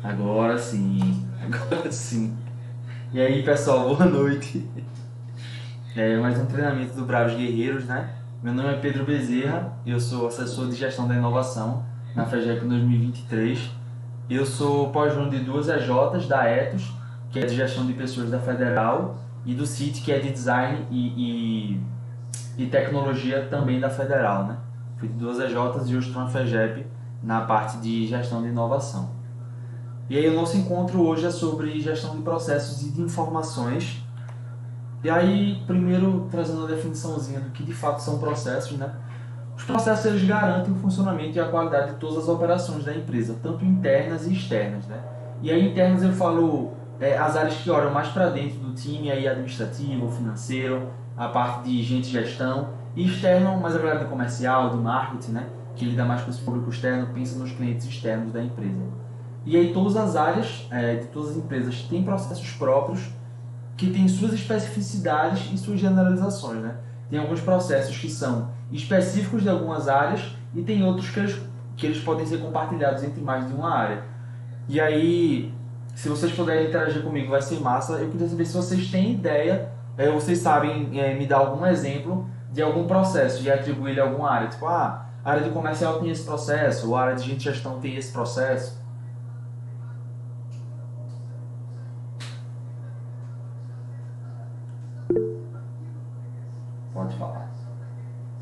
Agora sim, agora sim. E aí, pessoal, boa noite. Mais um treinamento do Bravos Guerreiros, né? Meu nome é Pedro Bezerra, eu sou assessor de gestão da inovação na FEGEP 2023. Eu sou pós-aluno de duas EJs da Ethos, que é de gestão de pessoas da Federal, e do CIT, que é de design e tecnologia também da Federal, né? Fui de duas EJs e hoje estou na FEGEP na parte de gestão de inovação. E aí o nosso encontro hoje é sobre gestão de processos e de informações. E aí, primeiro, trazendo uma definiçãozinha do que de fato são processos, né? Os processos eles garantem o funcionamento e a qualidade de todas as operações da empresa, tanto internas e externas, né? E aí internas eu falo as áreas que olham mais para dentro do time, aí administrativo, financeiro, a parte de gente de gestão, e externo, mais a galera de comercial, de marketing, né? Que lida mais com esse público externo, pensa nos clientes externos da empresa. E aí todas as áreas de todas as empresas têm processos próprios que têm suas especificidades e suas generalizações, né? Tem alguns processos que são específicos de algumas áreas e tem outros que eles podem ser compartilhados entre mais de uma área. E aí, se vocês puderem interagir comigo, vai ser massa. Eu queria saber se vocês têm ideia, vocês sabem me dar algum exemplo de algum processo e atribuir ele a alguma área. Tipo, a área de comercial tem esse processo, ou a área de gente de gestão tem esse processo. Pode falar.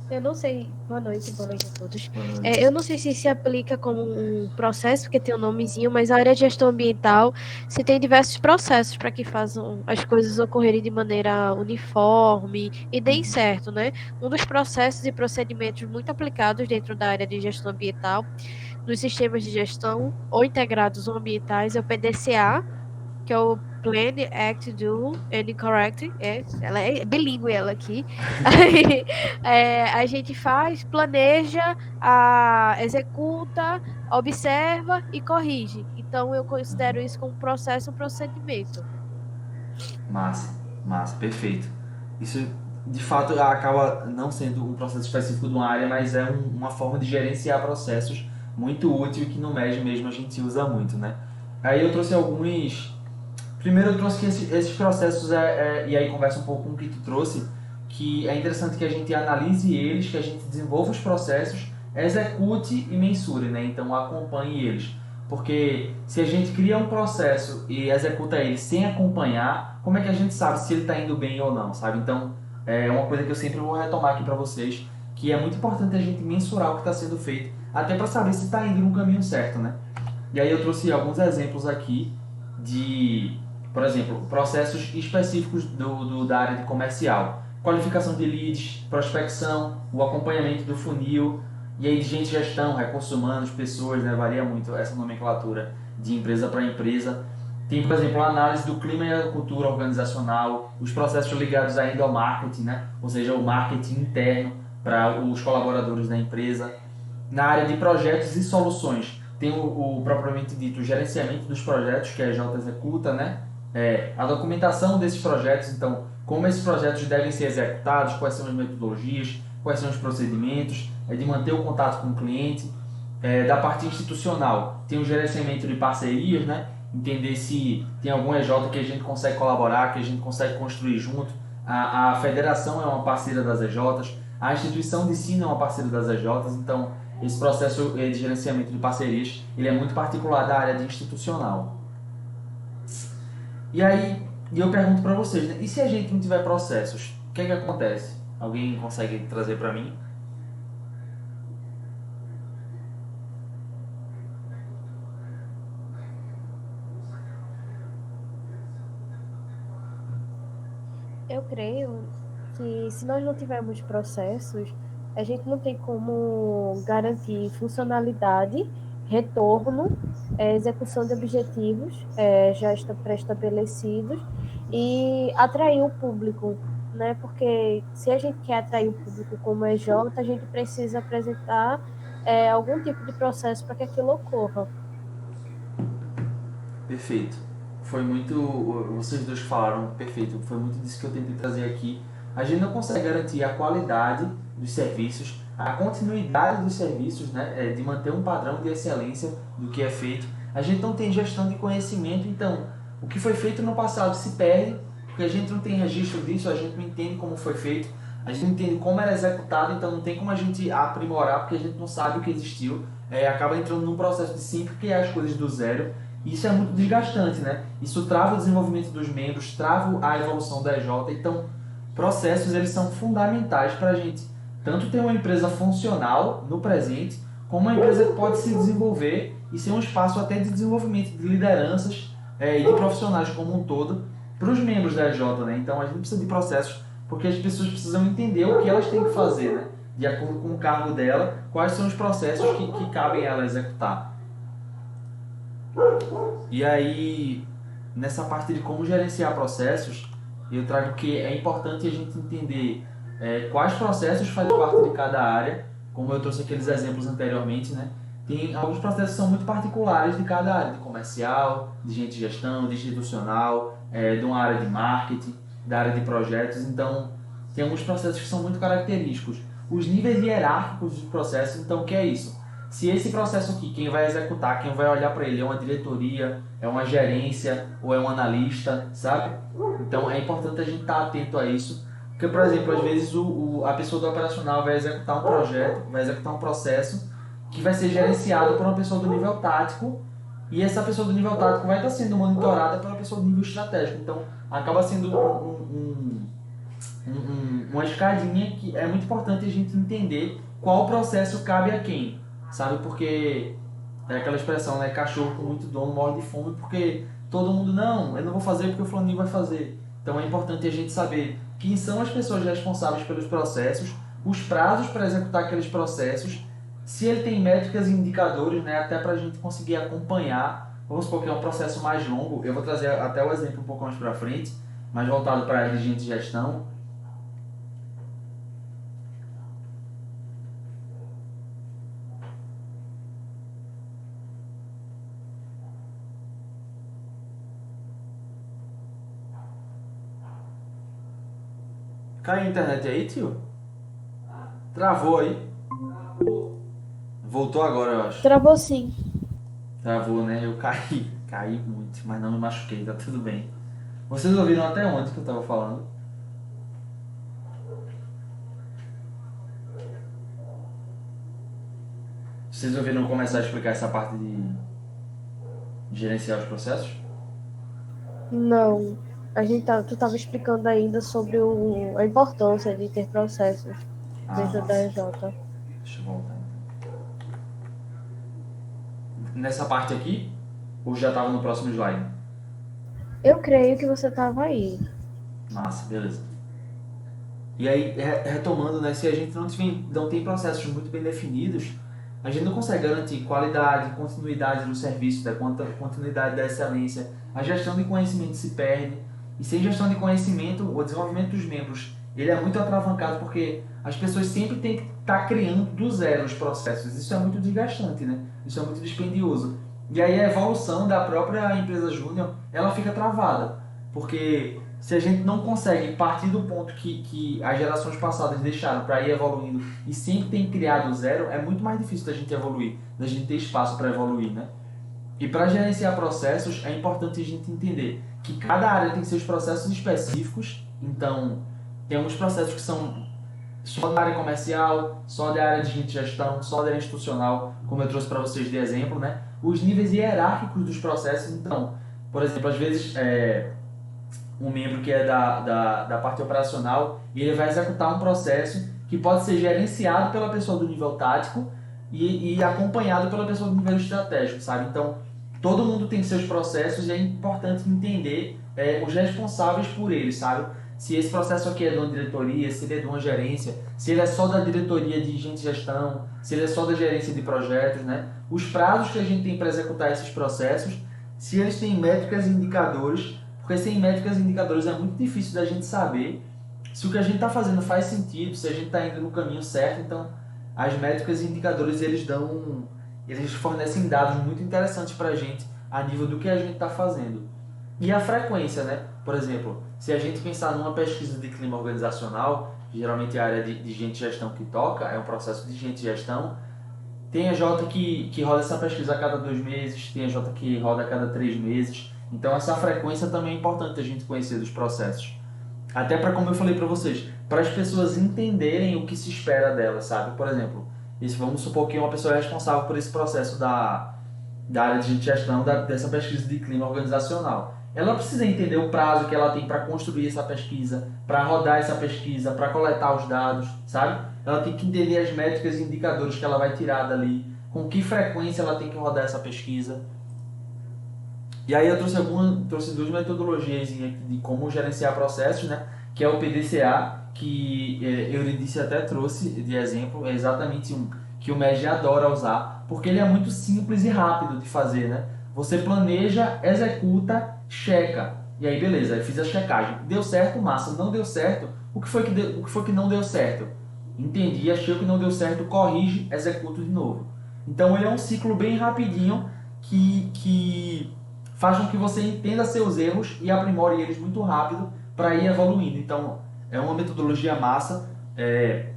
Eu não sei. Boa noite a todos. Boa noite. Eu não sei se aplica como um processo, porque tem um nomezinho, mas a área de gestão ambiental se tem diversos processos para que façam as coisas ocorrerem de maneira uniforme e deem certo, né? Um dos processos e procedimentos muito aplicados dentro da área de gestão ambiental, nos sistemas de gestão ou integrados ou ambientais, é o PDCA, que é o Plan, Act, Do and Correct. Ela é bilíngue, ela aqui. Aí, a gente faz, planeja, executa, observa e corrige. Então, eu considero isso como processo, um procedimento. Massa, massa, perfeito. Isso de fato acaba não sendo um processo específico de uma área, mas é uma forma de gerenciar processos muito útil que no MES mesmo a gente usa muito, né? Aí eu trouxe alguns. Primeiro eu trouxe que esses processos, e aí conversa um pouco com o que tu trouxe, que é interessante que a gente analise eles, que a gente desenvolva os processos, execute e mensure, né? Então acompanhe eles. Porque se a gente cria um processo e executa ele sem acompanhar, como é que a gente sabe se ele está indo bem ou não, sabe? Então é uma coisa que eu sempre vou retomar aqui para vocês, que é muito importante a gente mensurar o que está sendo feito, até para saber se está indo no caminho certo, né? E aí eu trouxe alguns exemplos aqui de, por exemplo, processos específicos da área de comercial. Qualificação de leads, prospecção, o acompanhamento do funil, e aí de gente gestão, recursos humanos, pessoas, né, varia muito essa nomenclatura de empresa para empresa. Tem, por exemplo, a análise do clima e a cultura organizacional, os processos ligados ainda ao marketing, né? Ou seja, o marketing interno para os colaboradores da empresa. Na área de projetos e soluções, tem o propriamente dito gerenciamento dos projetos, que a J executa, né? A documentação desses projetos, então, como esses projetos devem ser executados, quais são as metodologias, quais são os procedimentos, de manter o contato com o cliente. Da parte institucional, tem o gerenciamento de parcerias, né? Entender se tem algum EJ que a gente consegue colaborar, que a gente consegue construir junto. A federação é uma parceira das EJs, a instituição de ensino é uma parceira das EJs, então esse processo de gerenciamento de parcerias ele é muito particular da área de institucional. E aí eu pergunto para vocês, né? E se a gente não tiver processos, o que é que acontece? Alguém consegue trazer para mim? Eu creio que se nós não tivermos processos, a gente não tem como garantir funcionalidade, retorno, execução de objetivos já pré-estabelecidos e atrair o público, né? Porque se a gente quer atrair o público como EJ, a gente precisa apresentar algum tipo de processo para que aquilo ocorra. Perfeito. Foi muito. Vocês dois falaram perfeito. Foi muito disso que eu tentei trazer aqui. A gente não consegue garantir a qualidade dos serviços, a continuidade dos serviços, né? De manter um padrão de excelência do que é feito, A gente não tem gestão de conhecimento, então o que foi feito no passado se perde, porque a gente não tem registro disso, a gente não entende como foi feito, a gente não entende como era executado, então não tem como a gente aprimorar, porque a gente não sabe o que existiu, acaba entrando num processo de sempre criar as coisas do zero, e isso é muito desgastante, né? Isso trava o desenvolvimento dos membros, trava a evolução da EJ, então processos eles são fundamentais para a gente tanto ter uma empresa funcional no presente, como uma empresa que pode se desenvolver e ser um espaço até de desenvolvimento de lideranças e de profissionais como um todo para os membros da EJ, né? Então a gente precisa de processos porque as pessoas precisam entender o que elas têm que fazer, né? De acordo com o cargo dela, quais são os processos que cabem a ela executar. E aí, nessa parte de como gerenciar processos, eu trago que é importante a gente entender quais processos fazem parte de cada área, como eu trouxe aqueles exemplos anteriormente, né? Tem alguns processos que são muito particulares de cada área, de comercial, de gente de gestão, de institucional, de uma área de marketing, da área de projetos, então tem alguns processos que são muito característicos. Os níveis hierárquicos dos processos, então o que é isso? Se esse processo aqui, quem vai executar, quem vai olhar para ele é uma diretoria, é uma gerência ou é um analista, sabe? Então é importante a gente estar atento a isso, porque, por exemplo, às vezes a pessoa do operacional vai executar um projeto, vai executar um processo que vai ser gerenciado por uma pessoa do nível tático e essa pessoa do nível tático vai estar sendo monitorada pela pessoa do nível estratégico. Então acaba sendo uma escadinha que é muito importante a gente entender qual processo cabe a quem, sabe? Porque é aquela expressão, né? Cachorro com muito dono morre de fome, porque todo mundo, não, eu não vou fazer porque o fulaninho vai fazer. Então é importante a gente saber quem são as pessoas responsáveis pelos processos, os prazos para executar aqueles processos, se ele tem métricas e indicadores, né? Até para a gente conseguir acompanhar. Vamos supor que é um processo mais longo, eu vou trazer até o exemplo um pouco mais para frente, mais voltado para a área de gente de gestão. Caiu a internet aí, tio? Travou aí? Voltou agora, eu acho. Travou sim. Travou, né? Eu caí. Caí muito, mas não me machuquei, tá tudo bem. Vocês ouviram até onde que eu tava falando? Vocês ouviram começar a explicar essa parte de gerenciar os processos? Não. Tu estava explicando ainda sobre a importância de ter processos Ah, dentro da massa. EJ. Deixa eu voltar então. Nessa parte aqui, ou já tava no próximo slide? Eu creio que você estava aí. Massa, beleza. E aí, retomando, né, se a gente não tem processos muito bem definidos, a gente não consegue garantir qualidade, continuidade do serviço, da continuidade da excelência. A gestão de conhecimento se perde. E sem gestão de conhecimento, o desenvolvimento dos membros ele é muito atravancado porque as pessoas sempre têm que estar criando do zero os processos. Isso é muito desgastante, né? Isso é muito dispendioso. E aí a evolução da própria empresa júnior, ela fica travada. Porque se a gente não consegue partir do ponto que as gerações passadas deixaram para ir evoluindo e sempre tem criado zero, é muito mais difícil da gente evoluir, da gente ter espaço para evoluir, né? E para gerenciar processos, é importante a gente entender que cada área tem seus processos específicos. Então, tem alguns processos que são só da área comercial, só da área de gente de gestão, só da área institucional, como eu trouxe para vocês de exemplo, né? Os níveis hierárquicos dos processos, então, por exemplo, às vezes um membro que é da parte operacional, ele vai executar um processo que pode ser gerenciado pela pessoa do nível tático e acompanhado pela pessoa do nível estratégico, sabe? Então, todo mundo tem seus processos e é importante entender os responsáveis por eles, sabe? Se esse processo aqui é de uma diretoria, se ele é de uma gerência, se ele é só da diretoria de gente de gestão, se ele é só da gerência de projetos, né? Os prazos que a gente tem para executar esses processos, se eles têm métricas e indicadores, porque sem métricas e indicadores é muito difícil da gente saber se o que a gente está fazendo faz sentido, se a gente está indo no caminho certo. Então, as métricas e indicadores eles fornecem dados muito interessantes para a gente a nível do que a gente está fazendo. E a frequência, né? Por exemplo, se a gente pensar numa pesquisa de clima organizacional, geralmente a área de gente de gestão que toca é um processo de gente de gestão, Tem EJ que roda essa pesquisa a cada 2 meses, tem EJ que roda a cada 3 meses. Então essa frequência também é importante a gente conhecer dos processos. Até para, como eu falei para vocês, para as pessoas entenderem o que se espera delas, sabe? Por exemplo, isso, vamos supor que uma pessoa é responsável por esse processo da área de gestão dessa pesquisa de clima organizacional. Ela precisa entender o prazo que ela tem para construir essa pesquisa, para rodar essa pesquisa, para coletar os dados, sabe? Ela tem que entender as métricas e indicadores que ela vai tirar dali, com que frequência ela tem que rodar essa pesquisa. E aí eu trouxe duas metodologias de como gerenciar processos, né? Que é o PDCA, que Eurídice até trouxe de exemplo, é exatamente um que o MEG adora usar, porque ele é muito simples e rápido de fazer, né? Você planeja, executa, checa. E aí beleza, eu fiz a checagem. Deu certo, massa. Não deu certo, o que foi que não deu certo? Entendi, achei o que não deu certo, corrige, executo de novo. Então ele é um ciclo bem rapidinho que faz com que você entenda seus erros e aprimore eles muito rápido para ir evoluindo. Então, é uma metodologia massa.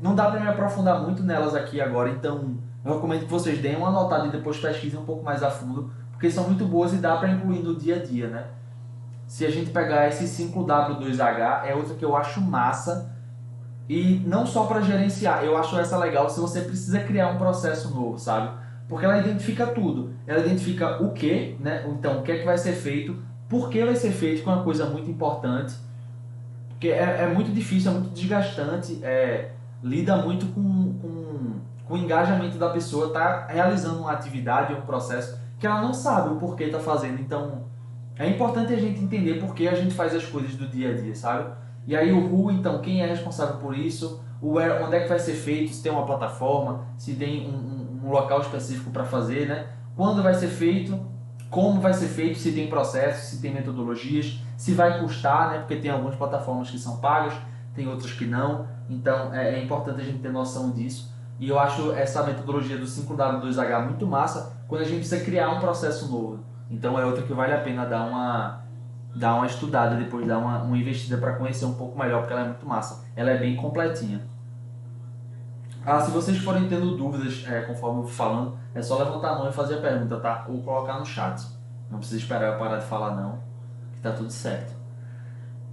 Não dá para me aprofundar muito nelas aqui agora, então eu recomendo que vocês deem uma anotada e depois pesquisem um pouco mais a fundo, porque são muito boas e dá para incluir no dia a dia, né? Se a gente pegar esse 5W2H, é outra que eu acho massa, e não só para gerenciar, eu acho essa legal se você precisa criar um processo novo, sabe? Porque ela identifica tudo. Ela identifica o que, né? Então, o que é que vai ser feito, por que vai ser feito, que é uma coisa muito importante. Porque é muito difícil, é muito desgastante, lida muito com o engajamento da pessoa, tá realizando uma atividade ou um processo que ela não sabe o porquê está fazendo. Então, é importante a gente entender por que a gente faz as coisas do dia a dia, sabe? E aí o who, então, quem é responsável por isso? O where, onde é que vai ser feito? Se tem uma plataforma, se tem um local específico para fazer, né? Quando vai ser feito? Como vai ser feito? Se tem processos, se tem metodologias, se vai custar, né? Porque tem algumas plataformas que são pagas, tem outras que não. Então é importante a gente ter noção disso. E eu acho essa metodologia do 5W2H muito massa quando a gente precisa criar um processo novo. Então é outra que vale a pena dar uma estudada depois, dar uma investida para conhecer um pouco melhor, porque ela é muito massa. Ela é bem completinha. Se vocês forem tendo dúvidas conforme eu vou falando, é só levantar a mão e fazer a pergunta, tá? Ou colocar no chat. Não precisa esperar eu parar de falar não, que tá tudo certo.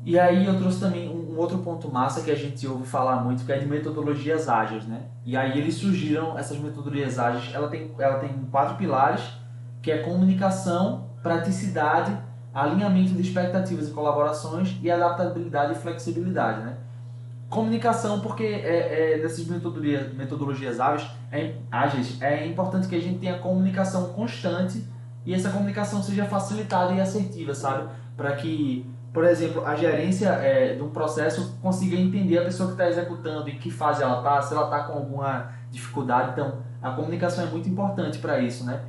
E aí eu trouxe também um outro ponto massa que a gente ouve falar muito, que é de metodologias ágeis, né? E aí eles surgiram, essas metodologias ágeis, ela tem 4 pilares, que é comunicação, praticidade, alinhamento de expectativas e colaborações e adaptabilidade e flexibilidade, né? Comunicação, porque dessas metodologias ágeis, é importante que a gente tenha comunicação constante e essa comunicação seja facilitada e assertiva, sabe? Para que, por exemplo, a gerência de um processo consiga entender a pessoa que está executando, em que fase ela está, se ela está com alguma dificuldade. Então, a comunicação é muito importante para isso, né?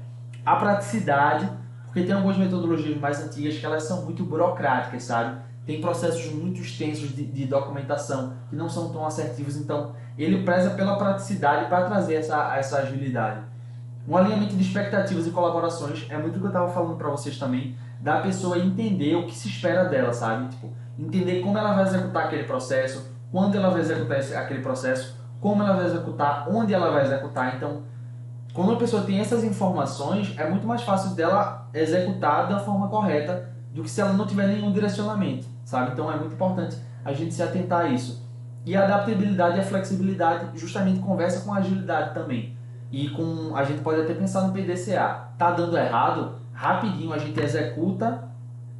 A praticidade, porque tem algumas metodologias mais antigas que elas são muito burocráticas, sabe? Tem processos muito extensos de documentação que não são tão assertivos, então ele preza pela praticidade para trazer essa agilidade. Um alinhamento de expectativas e colaborações é muito o que eu estava falando para vocês também, da pessoa entender o que se espera dela, sabe? Tipo, entender como ela vai executar aquele processo, quando ela vai executar aquele processo, como ela vai executar, onde ela vai executar. Então, quando a pessoa tem essas informações, é muito mais fácil dela executar da forma correta do que se ela não tiver nenhum direcionamento, sabe? Então é muito importante a gente se atentar a isso. E a adaptabilidade e a flexibilidade justamente conversa com a agilidade também. E a gente pode até pensar no PDCA. Tá dando errado? Rapidinho a gente executa,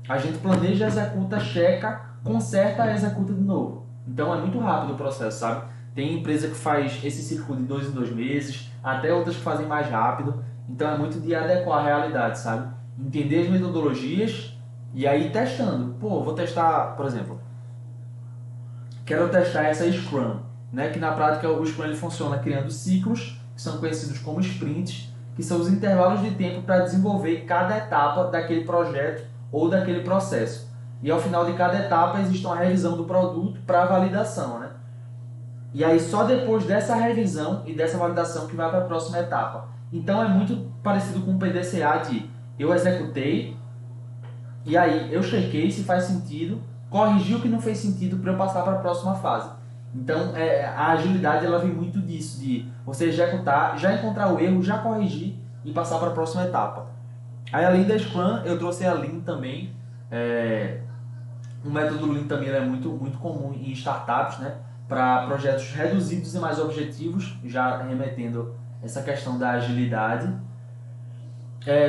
a gente planeja, executa, checa, conserta, executa de novo. Então é muito rápido o processo, sabe? Tem empresa que faz esse ciclo de 2 em 2 meses, até outras que fazem mais rápido. Então é muito de adequar a realidade, sabe? Entender as metodologias e aí testando. Pô, vou testar, por exemplo, quero testar essa Scrum, né? Que na prática o Scrum ele funciona criando ciclos, que são conhecidos como sprints, que são os intervalos de tempo para desenvolver cada etapa daquele projeto ou daquele processo. E ao final de cada etapa existe uma revisão do produto para validação, né? E aí só depois dessa revisão e dessa validação que vai para a próxima etapa. Então é muito parecido com o PDCA de eu executei, e aí eu chequei se faz sentido, corrigi o que não fez sentido para eu passar para a próxima fase. Então, a agilidade ela vem muito disso, de você executar, já encontrar o erro, já corrigir e passar para a próxima etapa. Aí, além da Scrum, eu trouxe a Lean também. É, o método Lean também é muito comum em startups, né? Para projetos reduzidos e mais objetivos, já remetendo essa questão da agilidade.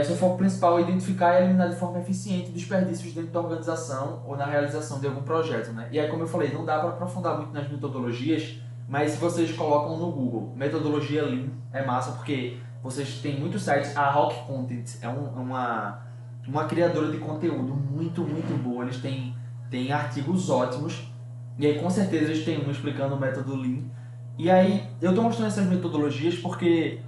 Seu foco principal é identificar e eliminar de forma eficiente desperdícios dentro da organização ou na realização de algum projeto, né? E aí, como eu falei, não dá para aprofundar muito nas metodologias, mas se vocês colocam no Google metodologia Lean, é massa porque vocês têm muitos sites. A Rock Content é uma criadora de conteúdo muito boa. Eles têm artigos ótimos. E aí, com certeza, eles têm um explicando o método Lean. E aí, eu estou mostrando essas metodologias porque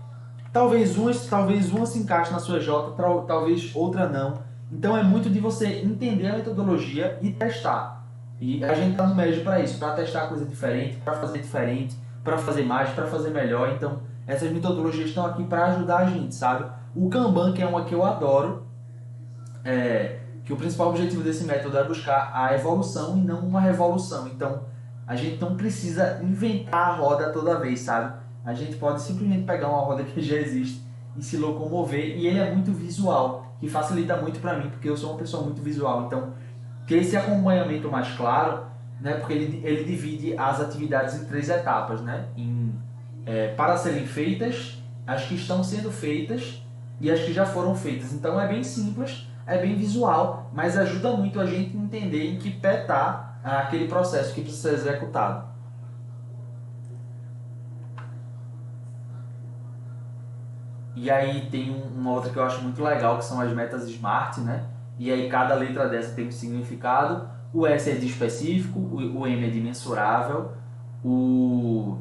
talvez uma se encaixe na sua J, talvez outra não. Então é muito de você entender a metodologia e testar. E a gente está no médio para isso, para testar coisa diferente, para fazer mais, para fazer melhor. Então essas metodologias estão aqui para ajudar a gente, sabe? O Kanban, que é uma que eu adoro, que o principal objetivo desse método é buscar a evolução e não uma revolução. Então a gente não precisa inventar a roda toda vez, sabe? A gente pode simplesmente pegar uma roda que já existe e se locomover, e ele é muito visual, que facilita muito para mim, porque eu sou uma pessoa muito visual. Então, ter esse acompanhamento mais claro, né, porque ele divide as atividades em 3 etapas, né, para serem feitas, as que estão sendo feitas e as que já foram feitas. Então, é bem simples, é bem visual, mas ajuda muito a gente a entender em que pé está aquele processo que precisa ser executado. E aí tem uma outra que eu acho muito legal, que são as metas SMART, né? E aí cada letra dessa tem um significado. O S é de específico, o M é de mensurável, o,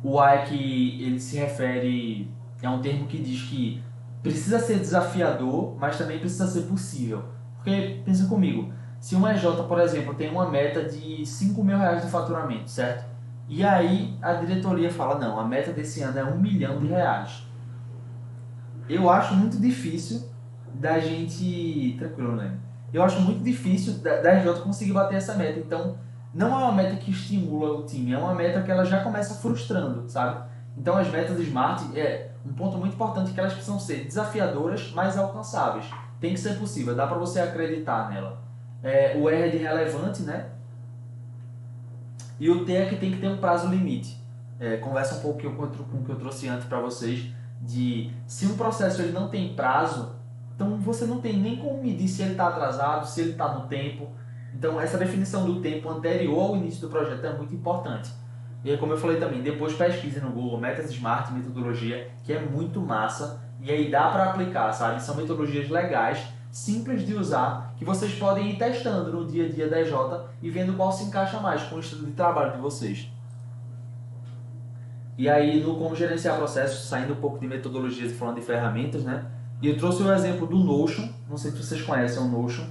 o A é que ele se refere, é um termo que diz que precisa ser desafiador, mas também precisa ser possível. Porque, pensa comigo, se uma EJ, por exemplo, tem uma meta de 5 mil reais de faturamento, certo? E aí a diretoria fala, não, a meta desse ano é 1 milhão de reais. Eu acho muito difícil da gente. Tranquilo, né? Eu acho muito difícil da RJ conseguir bater essa meta. Então, não é uma meta que estimula o time, é uma meta que ela já começa frustrando, sabe? Então, as metas Smart é um ponto muito importante que elas precisam ser desafiadoras, mas alcançáveis. Tem que ser possível, dá para você acreditar nela. O R é de relevante, né? E o T é que tem que ter um prazo limite. Conversa um pouco com o que eu trouxe antes para vocês de se um processo ele não tem prazo, então você não tem nem como medir se ele está atrasado, se ele está no tempo. Então essa definição do tempo anterior ao início do projeto é muito importante. E aí, como eu falei também, depois pesquise no Google Metas Smart, metodologia, que é muito massa, e aí dá para aplicar, sabe? São metodologias legais, simples de usar, que vocês podem ir testando no dia a dia da EJ e vendo qual se encaixa mais com o estilo de trabalho de vocês. E aí, no como gerenciar processos, saindo um pouco de metodologias e falando de ferramentas, né? E eu trouxe o exemplo do Notion, não sei se vocês conhecem o Notion,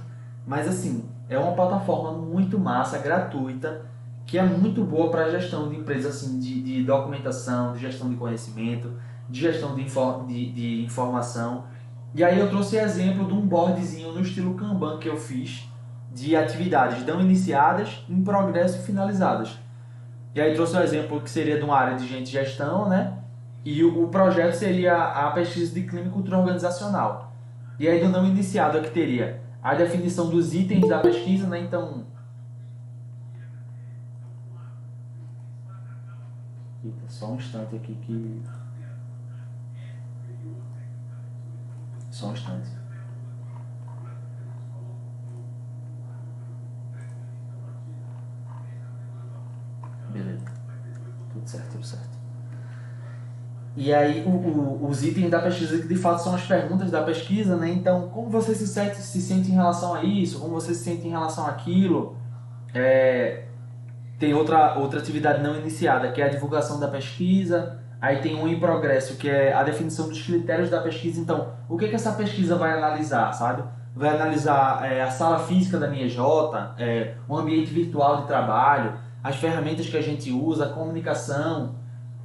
mas assim, é uma plataforma muito massa, gratuita, que é muito boa para gestão de empresas assim, de documentação, de gestão de conhecimento, de gestão de informação. E aí eu trouxe exemplo de um boardzinho no estilo Kanban que eu fiz, de atividades não iniciadas, em progresso e finalizadas. E aí trouxe um exemplo que seria de uma área de gente de gestão, né? E o projeto seria a pesquisa de clima e cultura organizacional. E aí do não iniciado é que teria a definição dos itens da pesquisa, né? Então... Eita, só um instante aqui que... Só um instante. Beleza. Tudo certo, tudo certo. E aí os itens da pesquisa que de fato são as perguntas da pesquisa, né? Então, como você se sente em relação a isso? Como você se sente em relação àquilo? Tem outra atividade não iniciada, que é a divulgação da pesquisa. Aí tem um em progresso, que é a definição dos critérios da pesquisa. Então, o que essa pesquisa vai analisar, sabe? Vai analisar a sala física da minha J, o ambiente virtual de trabalho, as ferramentas que a gente usa, a comunicação.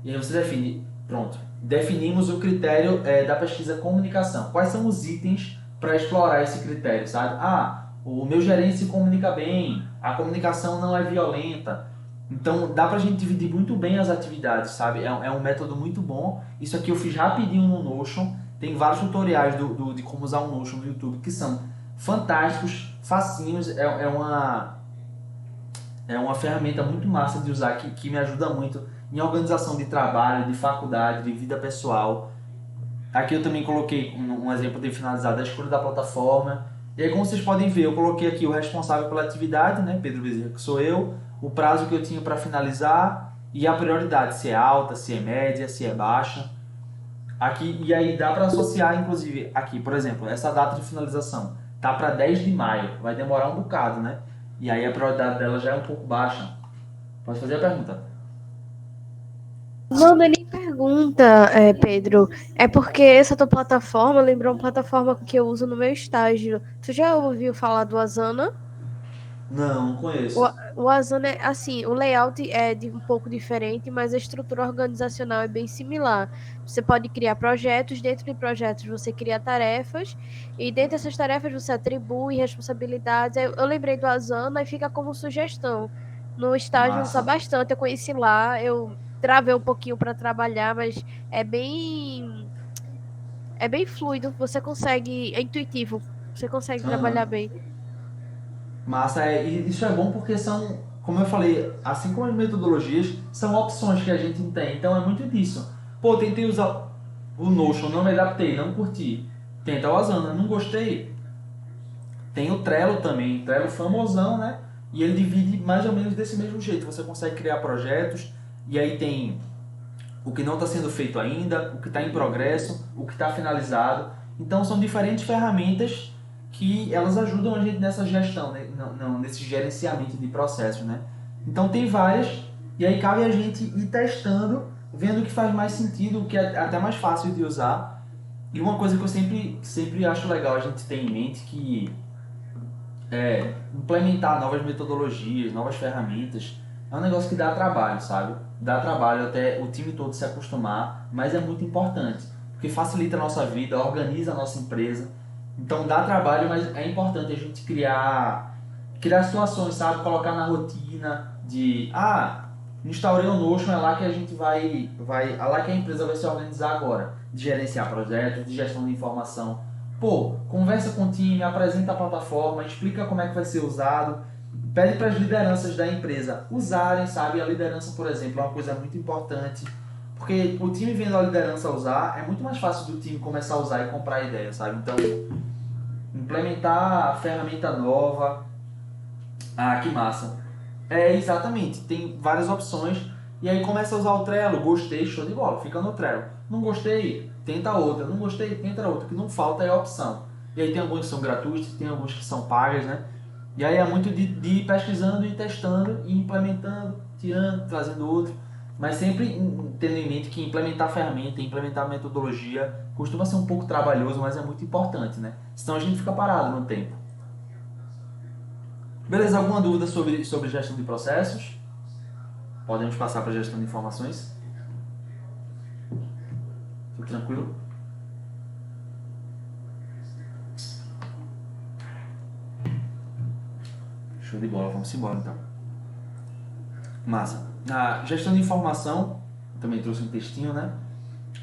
E aí você define, pronto, definimos o critério da pesquisa comunicação. Quais são os itens para explorar esse critério, sabe? O meu gerente se comunica bem, a comunicação não é violenta. Então dá pra gente dividir muito bem as atividades, sabe? É um método muito bom. Isso aqui eu fiz rapidinho no Notion. Tem vários tutoriais de como usar o Notion no YouTube que são fantásticos, facinhos. É uma ferramenta muito massa de usar que me ajuda muito em organização de trabalho, de faculdade, de vida pessoal. Aqui eu também coloquei um exemplo de finalizar da escolha da plataforma. E aí, como vocês podem ver, eu coloquei aqui o responsável pela atividade, né, Pedro Bezerra, que sou eu, o prazo que eu tinha para finalizar e a prioridade, se é alta, se é média, se é baixa. Aqui, e aí dá para associar, inclusive, aqui, por exemplo, essa data de finalização tá para 10 de maio, vai demorar um bocado, né? E aí a prioridade dela já é um pouco baixa. Pode fazer a pergunta. Não, não é nem pergunta, Pedro. É porque essa tua plataforma lembrou uma plataforma que eu uso no meu estágio. Tu já ouviu falar do Asana? Não, não O, conheço. o Asana é assim, o layout é um pouco diferente, mas a estrutura organizacional é bem similar. Você pode criar projetos, dentro de projetos você cria tarefas, e dentro dessas tarefas você atribui responsabilidades. Eu lembrei do Asana e fica como sugestão. No estágio usa Massa. bastante, eu conheci lá, eu travei um pouquinho para trabalhar, mas é bem é bem fluido, você consegue, é intuitivo, você consegue trabalhar Aham. bem. Massa, e isso é bom porque são, como eu falei, assim como as metodologias, são opções que a gente tem. Então é muito disso. Pô, tentei usar o Notion, não me adaptei, não curti. Tenta o Asana, não gostei. Tem o Trello também, Trello famosão, né? E ele divide mais ou menos desse mesmo jeito. Você consegue criar projetos e aí tem o que não está sendo feito ainda, o que está em progresso, o que está finalizado. Então são diferentes ferramentas que elas ajudam a gente nessa gestão, né? Nesse gerenciamento de processos, né? Então tem várias e aí cabe a gente ir testando, vendo o que faz mais sentido, o que é até mais fácil de usar. E uma coisa que eu sempre acho legal a gente ter em mente que implementar novas metodologias, novas ferramentas, é um negócio que dá trabalho, sabe? Dá trabalho até o time todo se acostumar, mas é muito importante, porque facilita a nossa vida, organiza a nossa empresa. Então dá trabalho, mas é importante a gente criar situações, sabe? Colocar na rotina de, instaurei o Notion, é lá que a gente é lá que a empresa vai se organizar agora, de gerenciar projetos, de gestão de informação. Pô, conversa com o time, apresenta a plataforma, explica como é que vai ser usado, pede para as lideranças da empresa usarem, sabe? A liderança, por exemplo, é uma coisa muito importante, porque o time vendo a liderança usar, é muito mais fácil do time começar a usar e comprar a ideia, sabe? Então, implementar a ferramenta nova, que massa. É, exatamente, tem várias opções, e aí começa a usar o Trello, gostei, show de bola, fica no Trello. Não gostei, tenta outra, não gostei, tenta outra, o que não falta é a opção. E aí tem alguns que são gratuitos, tem alguns que são pagas, né? E aí é muito de ir pesquisando e testando, e implementando, tirando, trazendo outro, mas sempre tendo em mente que implementar ferramenta, implementar metodologia, costuma ser um pouco trabalhoso, mas é muito importante, né? Senão a gente fica parado no tempo. Beleza, alguma dúvida sobre gestão de processos? Podemos passar para a gestão de informações? Tudo tranquilo? Show de bola, vamos embora então. Massa. A gestão de informação, também trouxe um textinho, né?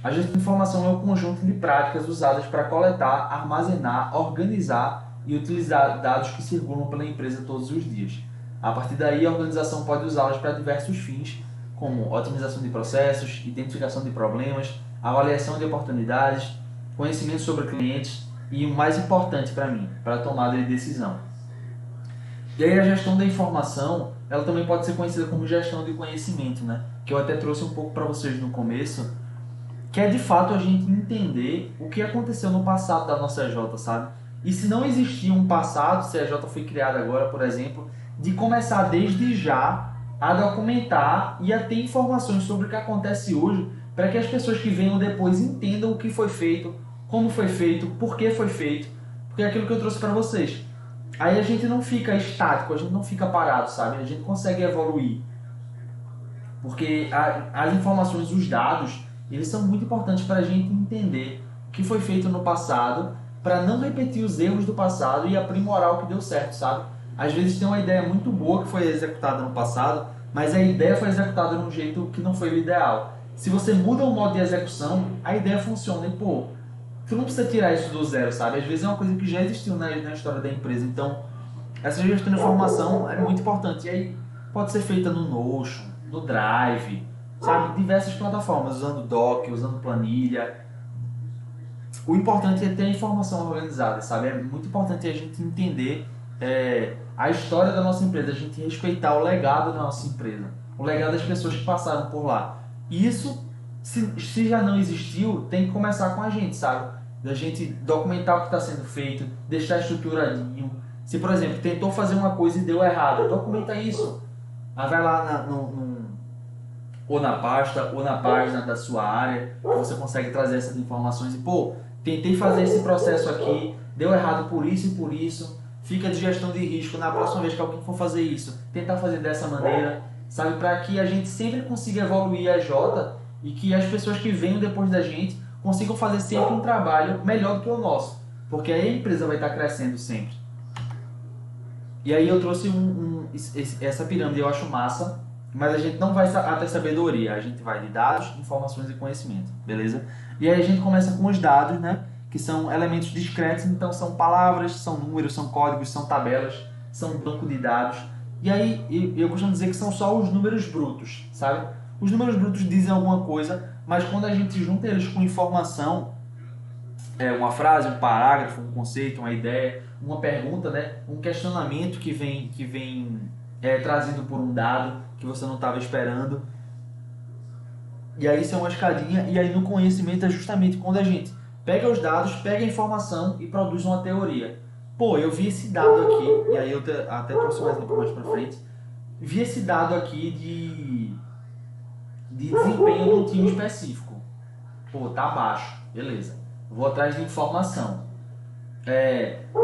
A gestão de informação é o conjunto de práticas usadas para coletar, armazenar, organizar e utilizar dados que circulam pela empresa todos os dias. A partir daí, a organização pode usá-las para diversos fins, como otimização de processos, identificação de problemas, avaliação de oportunidades, conhecimento sobre clientes e o mais importante para mim, para a tomada de decisão. E aí a gestão da informação, ela também pode ser conhecida como gestão de conhecimento, né? Que eu até trouxe um pouco para vocês no começo, que é de fato a gente entender o que aconteceu no passado da nossa EJ, sabe? E se não existia um passado, se a EJ foi criada agora, por exemplo, de começar desde já a documentar e a ter informações sobre o que acontece hoje, para que as pessoas que venham depois entendam o que foi feito, como foi feito, por que foi feito, porque é aquilo que eu trouxe para vocês. Aí a gente não fica estático, a gente não fica parado, sabe? A gente consegue evoluir. Porque as informações, os dados, eles são muito importantes para a gente entender o que foi feito no passado, para não repetir os erros do passado e aprimorar o que deu certo, sabe? Às vezes tem uma ideia muito boa que foi executada no passado, mas a ideia foi executada de um jeito que não foi o ideal. Se você muda o modo de execução, a ideia funciona e, pô, tu não precisa tirar isso do zero, sabe? Às vezes é uma coisa que já existiu na história da empresa, então essa gestão de informação é muito importante. E aí pode ser feita no Notion, no Drive, sabe? Diversas plataformas, usando Doc, usando planilha. O importante é ter a informação organizada, sabe? É muito importante a gente entender a história da nossa empresa, a gente respeitar o legado da nossa empresa, o legado das pessoas que passaram por lá. E isso, se já não existiu, tem que começar com a gente, sabe? Da gente documentar o que está sendo feito, deixar estruturadinho. Se, por exemplo, tentou fazer uma coisa e deu errado, documenta isso. Aí vai lá ou na pasta, ou na página da sua área, que você consegue trazer essas informações e, pô, tentei fazer esse processo aqui, deu errado por isso e por isso, fica de gestão de risco na próxima vez que alguém for fazer isso, tentar fazer dessa maneira, sabe, para que a gente sempre consiga evoluir a Jota e que as pessoas que venham depois da gente consigam fazer sempre um trabalho melhor do que o nosso, porque aí a empresa vai estar crescendo sempre. E aí eu trouxe essa pirâmide, eu acho massa, mas a gente não vai até sabedoria, a gente vai de dados, informações e conhecimento, beleza? E aí a gente começa com os dados, né? Que são elementos discretos, então são palavras, são números, são códigos, são tabelas, são banco de dados. E aí eu costumo dizer que são só os números brutos, sabe? Os números brutos dizem alguma coisa, mas quando a gente junta eles com informação, uma frase, um parágrafo, um conceito, uma ideia, uma pergunta, né? Um questionamento que vem trazido por um dado que você não estava esperando. E aí isso é uma escadinha, e aí no conhecimento é justamente quando a gente pega os dados, pega a informação e produz uma teoria. Pô, eu vi esse dado aqui, e aí eu até trouxe um exemplo mais pra frente, vi esse dado aqui de desempenho de um time específico. Pô, tá baixo, beleza. Vou atrás de informação.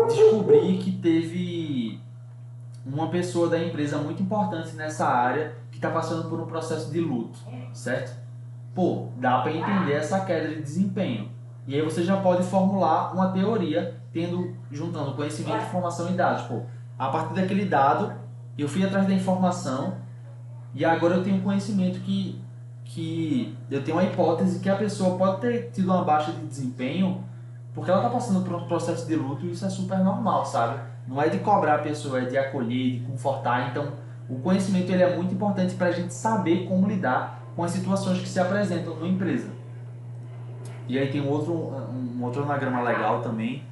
Descobri que teve uma pessoa da empresa muito importante nessa área que está passando por um processo de luto, certo? Pô, dá para entender essa queda de desempenho. E aí você já pode formular uma teoria juntando conhecimento, informação e dados. Pô, a partir daquele dado, eu fui atrás da informação e agora eu tenho conhecimento que eu tenho uma hipótese que a pessoa pode ter tido uma baixa de desempenho porque ela está passando por um processo de luto e isso é super normal, sabe? Não é de cobrar a pessoa, é de acolher, de confortar. Então, o conhecimento ele é muito importante para a gente saber como lidar com as situações que se apresentam numa empresa. E aí tem um outro anagrama legal também,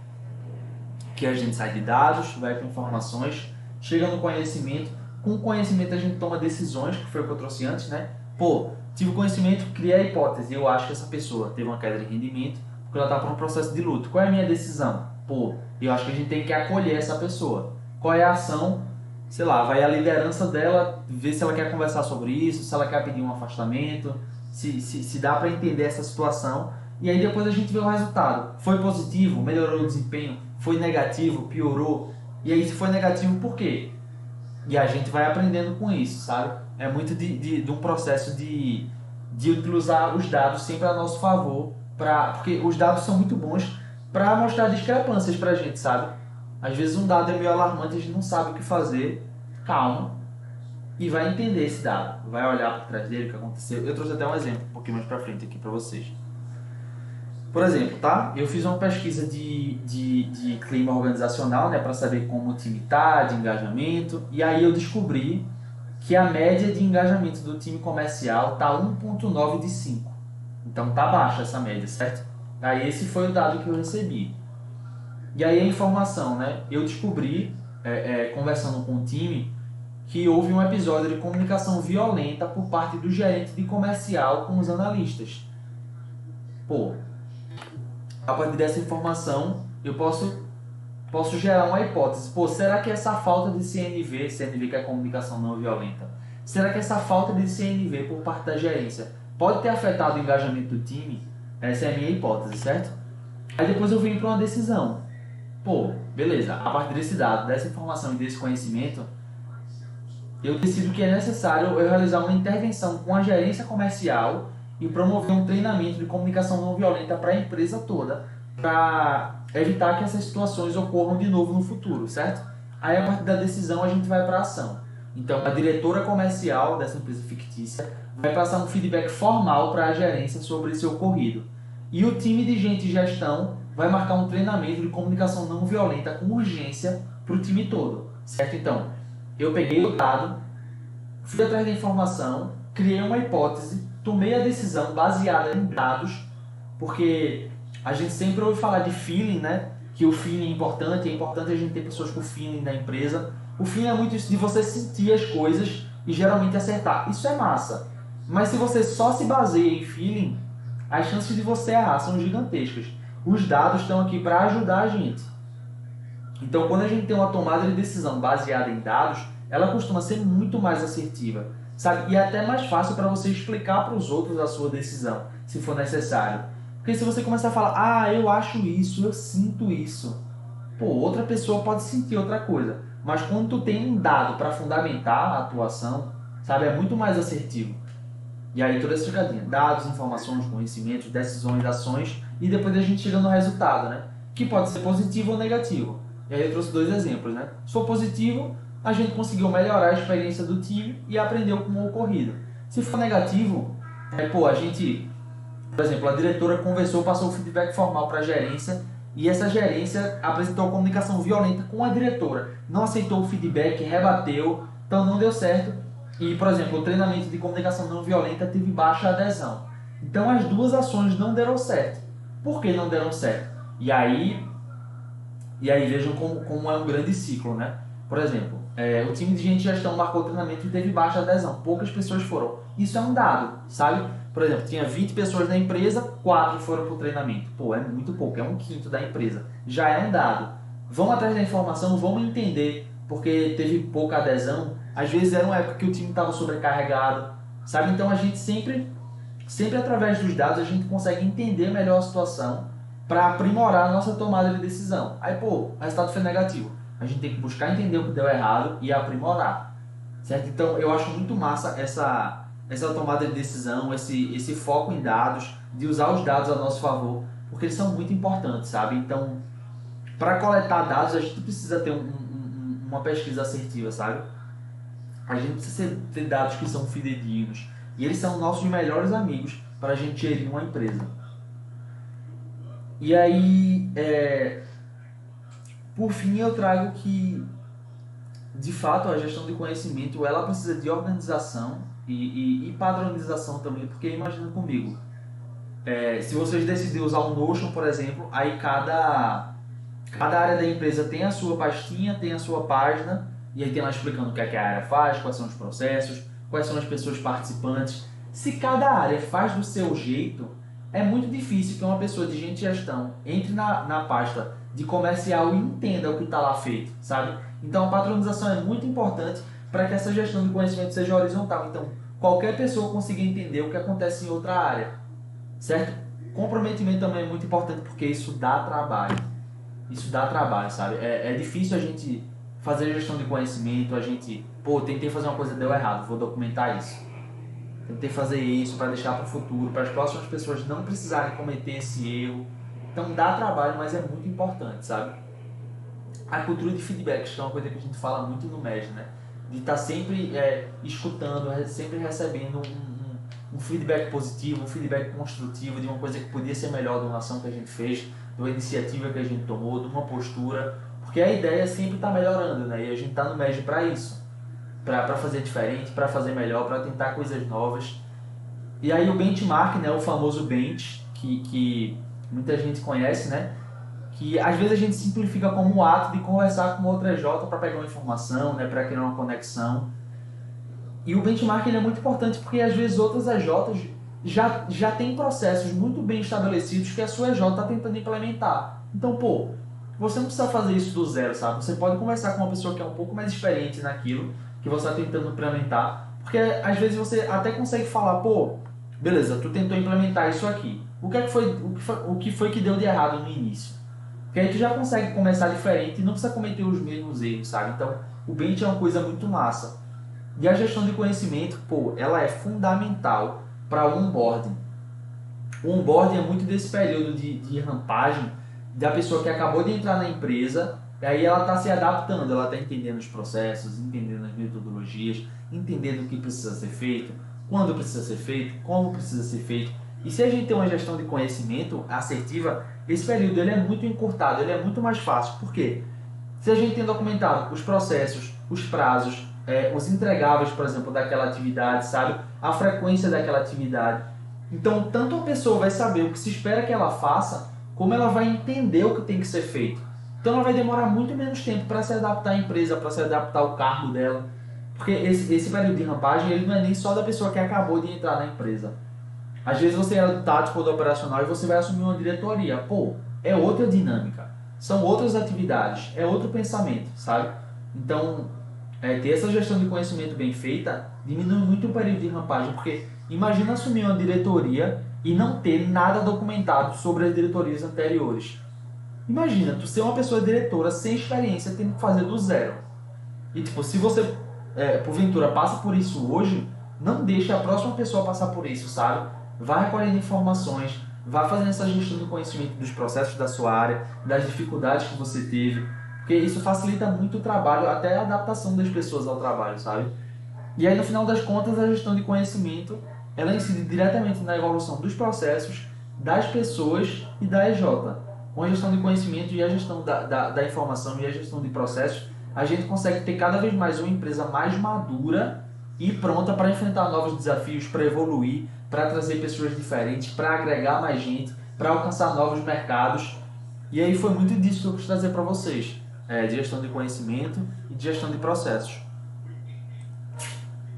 que a gente sai de dados, vai para informações, chega no conhecimento. Com o conhecimento a gente toma decisões, que foi o que eu trouxe antes, né? Pô, tive o conhecimento, criei a hipótese. Eu acho que essa pessoa teve uma queda de rendimento porque ela está por um processo de luto. Qual é a minha decisão? Pô, eu acho que a gente tem que acolher essa pessoa. Qual é a ação? Sei lá, vai a liderança dela ver se ela quer conversar sobre isso, se ela quer pedir um afastamento, se dá para entender essa situação. E aí depois a gente vê o resultado. Foi positivo? Melhorou o desempenho? Foi negativo? Piorou? E aí se foi negativo, por quê? E a gente vai aprendendo com isso, sabe? É muito de um processo de utilizar os dados sempre a nosso favor, porque os dados são muito bons para mostrar discrepâncias pra gente, sabe? Às vezes um dado é meio alarmante, a gente não sabe o que fazer, calma, e vai entender esse dado, vai olhar por trás dele, o que aconteceu. Eu trouxe até um exemplo um pouquinho mais pra frente aqui pra vocês. Por exemplo, tá? Eu fiz uma pesquisa de clima organizacional, né, para saber como o time tá, de engajamento, e aí eu descobri que a média de engajamento do time comercial tá 1.9 de 5. Então tá baixa essa média, certo? Aí esse foi o dado que eu recebi. E aí a informação, né? Eu descobri, conversando com o time, que houve um episódio de comunicação violenta por parte do gerente de comercial com os analistas. Pô, a partir dessa informação, eu posso gerar uma hipótese. Pô, será que essa falta de CNV que é comunicação não violenta, será que essa falta de CNV por parte da gerência pode ter afetado o engajamento do time? Essa é a minha hipótese, certo? Aí depois eu venho para uma decisão. Pô, beleza, a partir desse dado, dessa informação e desse conhecimento, eu decido que é necessário eu realizar uma intervenção com a gerência comercial e promover um treinamento de comunicação não violenta para a empresa toda, para evitar que essas situações ocorram de novo no futuro, certo? Aí a partir da decisão a gente vai para a ação. Então, a diretora comercial dessa empresa fictícia vai passar um feedback formal para a gerência sobre esse ocorrido. E o time de gente de gestão vai marcar um treinamento de comunicação não violenta com urgência para o time todo, certo? Então, eu peguei o dado, fui atrás da informação, criei uma hipótese, tomei a decisão baseada em dados, porque a gente sempre ouve falar de feeling, né? Que o feeling é importante a gente ter pessoas com feeling na empresa. O feeling é muito isso de você sentir as coisas e geralmente acertar. Isso é massa. Mas se você só se baseia em feeling, as chances de você errar são gigantescas. Os dados estão aqui para ajudar a gente. Então, quando a gente tem uma tomada de decisão baseada em dados, ela costuma ser muito mais assertiva, sabe? E é até mais fácil para você explicar para os outros a sua decisão, se for necessário. Porque se você começar a falar, ah, eu acho isso, eu sinto isso, pô, outra pessoa pode sentir outra coisa. Mas quando tu tem um dado para fundamentar a atuação, sabe, é muito mais assertivo. E aí toda essa jogadinha, dados, informações, conhecimentos, decisões, ações, e depois a gente chega no resultado, né? Que pode ser positivo ou negativo. E aí eu trouxe 2 exemplos, né? Se for positivo, a gente conseguiu melhorar a experiência do time e aprendeu com o ocorrido. Se for negativo, a gente, por exemplo, a diretora conversou, passou o feedback formal para a gerência e essa gerência apresentou a comunicação violenta com a diretora. Não aceitou o feedback, rebateu, então não deu certo. E, por exemplo, o treinamento de comunicação não violenta teve baixa adesão. Então as 2 ações não deram certo. Por que não deram certo? E aí vejam como é um grande ciclo, né? Por exemplo, o time de gente de gestão marcou o treinamento e teve baixa adesão. Poucas pessoas foram. Isso é um dado, sabe? Por exemplo, tinha 20 pessoas na empresa, 4 foram para o treinamento. Pô, é muito pouco, é 1/5 da empresa. Já é um dado. Vamos atrás da informação, vamos entender porque teve pouca adesão. Às vezes era uma época que o time estava sobrecarregado, sabe? Então a gente sempre através dos dados, a gente consegue entender melhor a situação para aprimorar a nossa tomada de decisão. Aí, o resultado foi negativo. A gente tem que buscar entender o que deu errado e aprimorar, certo? Então, eu acho muito massa essa tomada de decisão, esse foco em dados, de usar os dados a nosso favor, porque eles são muito importantes, sabe? Então, para coletar dados, a gente precisa ter uma pesquisa assertiva, sabe? A gente precisa ter dados que são fidedignos. E eles são nossos melhores amigos para a gente gerir uma empresa. E aí, por fim, eu trago que, de fato, a gestão de conhecimento ela precisa de organização e padronização também, porque imagina comigo, se vocês decidirem usar o Notion, por exemplo, aí cada área da empresa tem a sua pastinha, tem a sua página, e aí tem lá explicando o que a área faz, quais são os processos, quais são as pessoas participantes. Se cada área faz do seu jeito, é muito difícil que uma pessoa de gente de gestão entre na pasta de comercial e entenda o que está lá feito, sabe? Então a patronização é muito importante para que essa gestão de conhecimento seja horizontal. Então qualquer pessoa consiga entender o que acontece em outra área, certo? Comprometimento também é muito importante porque isso dá trabalho. Isso dá trabalho, sabe? É difícil a gente fazer gestão de conhecimento, a gente, tentei fazer uma coisa e deu errado, vou documentar isso. Tentei fazer isso para deixar para o futuro, para as próximas pessoas não precisarem cometer esse erro. Então dá trabalho, mas é muito importante, sabe? A cultura de feedbacks, que é uma coisa que a gente fala muito no MES, né? De estar sempre escutando, sempre recebendo um feedback positivo, um feedback construtivo de uma coisa que podia ser melhor, de uma ação que a gente fez, de uma iniciativa que a gente tomou, de uma postura. Porque a ideia sempre está melhorando, né? E a gente está no MES para isso. Para fazer diferente, para fazer melhor, para tentar coisas novas. E aí o benchmark, né, o famoso bench, que muita gente conhece, né, que às vezes a gente simplifica como um ato de conversar com outra EJ para pegar uma informação, né, para criar uma conexão. E o benchmark ele é muito importante porque às vezes outras EJs já têm processos muito bem estabelecidos que a sua EJ está tentando implementar. Então, você não precisa fazer isso do zero, sabe? Você pode conversar com uma pessoa que é um pouco mais experiente naquilo que você está tentando implementar, porque às vezes você até consegue falar, beleza, tu tentou implementar isso aqui, o que foi que deu de errado no início? Porque aí tu já consegue começar diferente e não precisa cometer os mesmos erros, sabe? Então, o bench é uma coisa muito massa. E a gestão de conhecimento, ela é fundamental para o onboarding. O onboarding é muito desse período de rampagem da pessoa que acabou de entrar na empresa E aí ela está se adaptando, ela está entendendo os processos, entendendo as metodologias, entendendo o que precisa ser feito, quando precisa ser feito, como precisa ser feito. E se a gente tem uma gestão de conhecimento assertiva, esse período ele é muito encurtado, ele é muito mais fácil. Por quê? Se a gente tem documentado os processos, os prazos, os entregáveis, por exemplo, daquela atividade, sabe? A frequência daquela atividade. Então, tanto a pessoa vai saber o que se espera que ela faça, como ela vai entender o que tem que ser feito. Então, ela vai demorar muito menos tempo para se adaptar à empresa, para se adaptar ao cargo dela. Porque esse período de rampagem, ele não é nem só da pessoa que acabou de entrar na empresa. Às vezes você é do tático ou do operacional e você vai assumir uma diretoria. Pô, é outra dinâmica. São outras atividades, é outro pensamento, sabe? Então, ter essa gestão de conhecimento bem feita diminui muito o período de rampagem, porque imagina assumir uma diretoria e não ter nada documentado sobre as diretorias anteriores. Imagina, tu ser uma pessoa diretora sem experiência, tendo que fazer do zero. E tipo, se você, porventura, passa por isso hoje, não deixe a próxima pessoa passar por isso, sabe? Vá recolhendo informações, vá fazendo essa gestão do conhecimento dos processos da sua área, das dificuldades que você teve, porque isso facilita muito o trabalho, até a adaptação das pessoas ao trabalho, sabe? E aí, no final das contas, a gestão de conhecimento, ela incide diretamente na evolução dos processos, das pessoas e da EJ. Com a gestão de conhecimento e a gestão da informação e a gestão de processos, a gente consegue ter cada vez mais uma empresa mais madura e pronta para enfrentar novos desafios, para evoluir, para trazer pessoas diferentes, para agregar mais gente, para alcançar novos mercados. E aí foi muito disso que eu quis trazer para vocês, de gestão de conhecimento e de gestão de processos.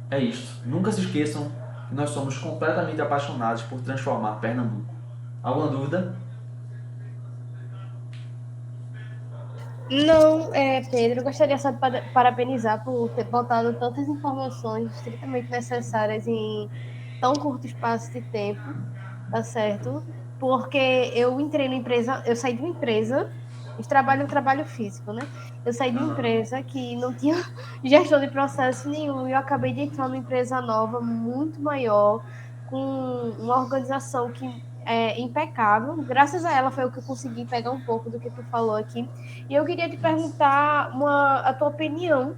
É isto. Nunca se esqueçam que nós somos completamente apaixonados por transformar Pernambuco. Alguma dúvida? Não, Pedro, eu gostaria só de parabenizar por ter botado tantas informações estritamente necessárias em tão curto espaço de tempo, tá certo? Porque eu entrei na empresa, eu saí de uma empresa, de trabalho físico, né? Eu saí de uma empresa que não tinha gestão de processo nenhum e eu acabei de entrar numa empresa nova, muito maior, com uma organização que é impecável. Graças a ela foi o que eu consegui pegar um pouco do que tu falou aqui. E eu queria te perguntar a tua opinião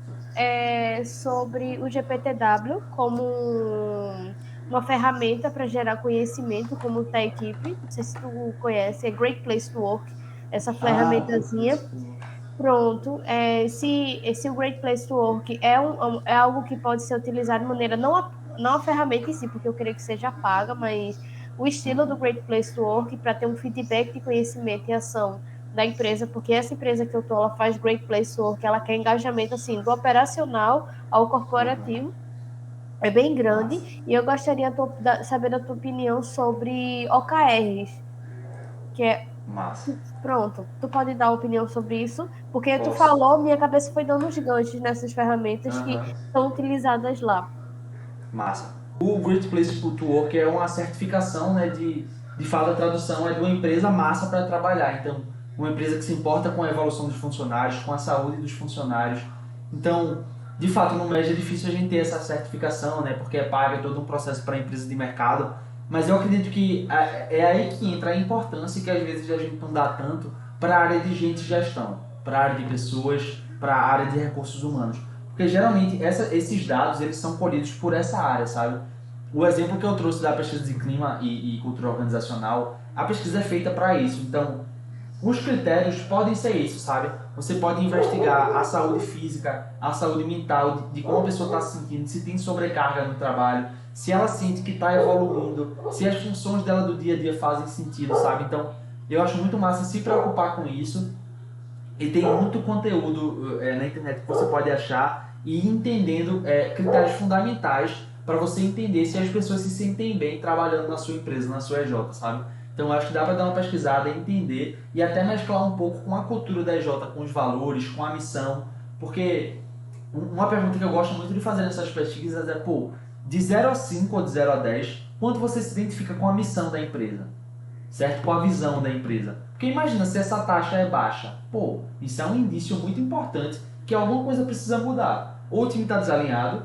sobre o GPTW como uma ferramenta para gerar conhecimento, como está a equipe. Não sei se tu conhece, é Great Place to Work, essa ferramentazinha. Pronto. Se o Great Place to Work é algo que pode ser utilizado de maneira, não a ferramenta em si, porque eu creio que seja paga, mas o estilo do Great Place to Work para ter um feedback de conhecimento e ação da empresa, porque essa empresa que eu tô, ela faz Great Place to Work, ela quer engajamento assim, do operacional ao corporativo. É bem grande, e eu gostaria de saber a tua opinião sobre OKRs, que é... Massa. Pronto, tu pode dar opinião sobre isso? Porque tu Posso. falou, minha cabeça foi dando uns ganchos nessas ferramentas que são utilizadas lá. Massa. O Great Place to Work é uma certificação, né, de fato a tradução é de uma empresa massa para trabalhar. Então, uma empresa que se importa com a evolução dos funcionários, com a saúde dos funcionários. Então, de fato, no MED é difícil a gente ter essa certificação, né, porque é paga, é todo um processo para a empresa de mercado. Mas eu acredito que é aí que entra a importância que às vezes a gente não dá tanto para a área de gente e gestão, para a área de pessoas, para a área de recursos humanos. Porque geralmente esses dados eles são colhidos por essa área, sabe? O exemplo que eu trouxe da pesquisa de clima e cultura organizacional, a pesquisa é feita para isso. Então, os critérios podem ser isso, sabe? Você pode investigar a saúde física, a saúde mental, de como a pessoa está se sentindo, se tem sobrecarga no trabalho, se ela sente que está evoluindo, se as funções dela do dia a dia fazem sentido, sabe? Então, eu acho muito massa se preocupar com isso. E tem muito conteúdo na internet que você pode achar e ir entendendo critérios fundamentais para você entender se as pessoas se sentem bem trabalhando na sua empresa, na sua EJ, sabe? Então acho que dá para dar uma pesquisada, entender e até mesclar um pouco com a cultura da EJ, com os valores, com a missão, porque uma pergunta que eu gosto muito de fazer nessas pesquisas é, pô, de 0 a 5 ou de 0 a 10, quanto você se identifica com a missão da empresa? Certo? Com a visão da empresa. Porque imagina se essa taxa é baixa. Pô, isso é um indício muito importante que alguma coisa precisa mudar. Ou o time está desalinhado,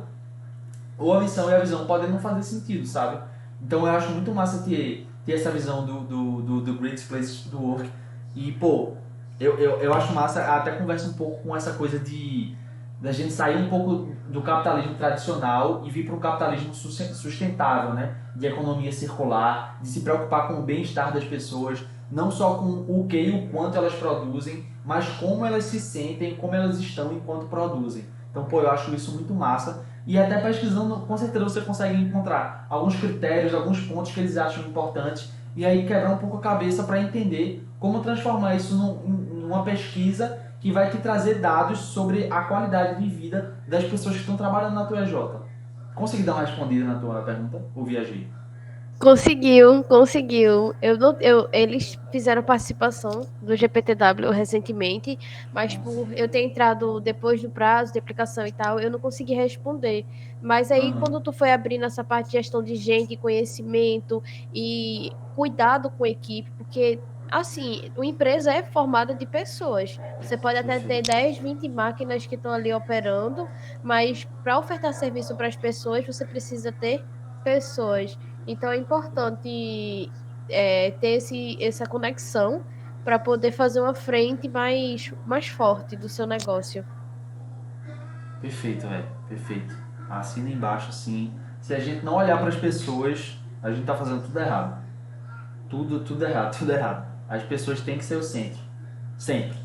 ou a missão e a visão podem não fazer sentido, sabe? Então eu acho muito massa ter essa visão do Great Place to Work. E, pô, Eu acho massa, até conversa um pouco com essa coisa de da gente sair um pouco do capitalismo tradicional e vir para um capitalismo sustentável, né? De economia circular, de se preocupar com o bem-estar das pessoas, não só com o que e o quanto elas produzem, mas como elas se sentem, como elas estão enquanto produzem. Então, pô, eu acho isso muito massa. E até pesquisando, com certeza você consegue encontrar alguns critérios, alguns pontos que eles acham importantes e aí quebrar um pouco a cabeça para entender como transformar isso numa pesquisa que vai te trazer dados sobre a qualidade de vida das pessoas que estão trabalhando na tua EJ. Consegui dar uma respondida na tua pergunta? Ou viajei? Conseguiu, conseguiu. Eles fizeram participação do GPTW recentemente, mas Nossa. por eu ter entrado depois do prazo de aplicação e tal, eu não consegui responder. Mas aí, Aham. quando tu foi abrindo essa parte de gestão de gente, conhecimento e cuidado com a equipe, porque, assim, uma empresa é formada de pessoas. Você pode até ter Perfeito. 10, 20 máquinas que estão ali operando, mas para ofertar serviço para as pessoas, você precisa ter pessoas. Então é importante ter essa conexão para poder fazer uma frente mais forte do seu negócio. Perfeito, velho. Perfeito. Assina embaixo, assim. Se a gente não olhar para as pessoas, a gente tá fazendo tudo errado. Tudo errado, tudo errado. As pessoas têm que ser o centro. Sempre.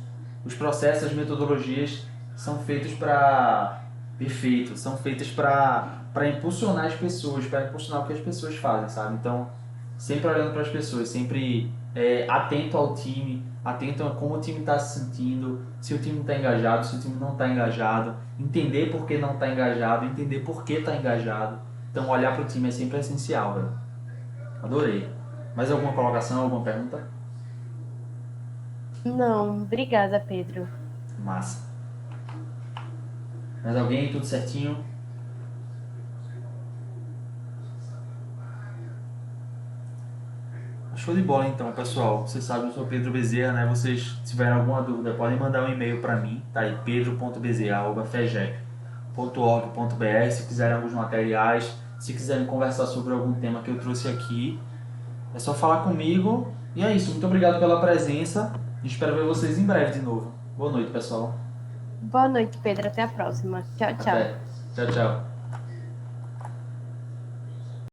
Os processos, as metodologias são feitos para perfeito, são feitas para impulsionar as pessoas, para impulsionar o que as pessoas fazem, sabe? Então, sempre olhando para as pessoas, sempre atento ao time, atento a como o time está se sentindo, se o time está engajado, se o time não está engajado, entender por que não está engajado, entender por que está engajado. Então, olhar para o time é sempre essencial, velho. Adorei. Mais alguma colocação, alguma pergunta? Não, obrigada, Pedro. Massa. Mais alguém? Tudo certinho? Show de bola então, pessoal. Vocês sabem, eu sou Pedro Bezerra, né? Vocês tiverem alguma dúvida, podem mandar um e-mail para mim, tá aí, pedro.bezerra@fegec.org.br, se quiserem alguns materiais, se quiserem conversar sobre algum tema que eu trouxe aqui, é só falar comigo. E é isso, muito obrigado pela presença e espero ver vocês em breve de novo. Boa noite, pessoal. Boa noite, Pedro. Até a próxima. Tchau, tchau. Até. Tchau, tchau.